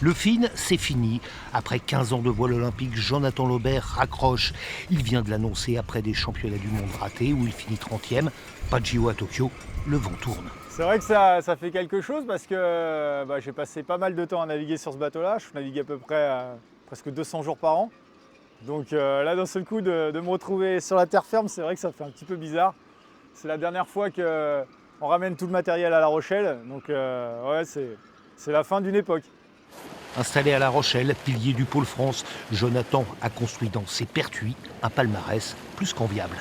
Le FIN, c'est fini. Après 15 ans de voile olympique, Jonathan Laubert raccroche. Il vient de l'annoncer après des championnats du monde ratés où il finit 30e. Pas de JO à Tokyo, le vent tourne. C'est vrai que ça fait quelque chose parce que j'ai passé pas mal de temps à naviguer sur ce bateau-là. Je navigue à peu près presque 200 jours par an. Donc là, d'un seul coup, de me retrouver sur la terre ferme, c'est vrai que ça fait un petit peu bizarre. C'est la dernière fois qu'on ramène tout le matériel à La Rochelle. Donc ouais, c'est la fin d'une époque. Installé à La Rochelle, pilier du pôle France, Jonathan a construit dans ses pertuis un palmarès plus qu'enviable.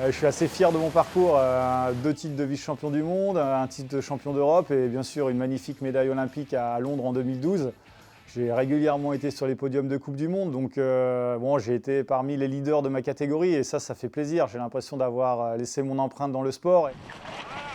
Je suis assez fier de mon parcours, 2 titres de vice-champion du monde, un titre de champion d'Europe et bien sûr une magnifique médaille olympique à Londres en 2012. J'ai régulièrement été sur les podiums de Coupe du Monde, donc j'ai été parmi les leaders de ma catégorie et ça fait plaisir. J'ai l'impression d'avoir laissé mon empreinte dans le sport.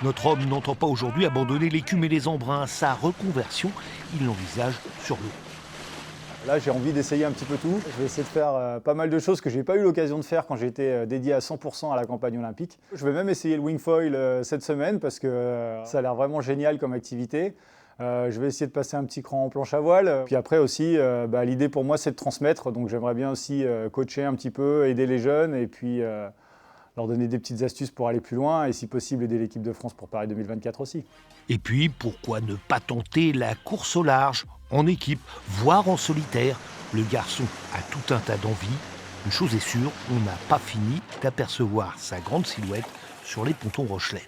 Notre homme n'entend pas aujourd'hui abandonner l'écume et les embruns. Sa reconversion, il l'envisage sur l'eau. Là, j'ai envie d'essayer un petit peu tout. Je vais essayer de faire pas mal de choses que je n'ai pas eu l'occasion de faire quand j'étais dédié à 100% à la campagne olympique. Je vais même essayer le wingfoil cette semaine parce que ça a l'air vraiment génial comme activité. Je vais essayer de passer un petit cran en planche à voile. Puis après aussi, l'idée pour moi, c'est de transmettre. Donc j'aimerais bien aussi coacher un petit peu, aider les jeunes et puis leur donner des petites astuces pour aller plus loin et si possible aider l'équipe de France pour Paris 2024 aussi. Et puis, pourquoi ne pas tenter la course au large, en équipe, voire en solitaire? Le garçon a tout un tas d'envies. Une chose est sûre, on n'a pas fini d'apercevoir sa grande silhouette sur les pontons rochelais.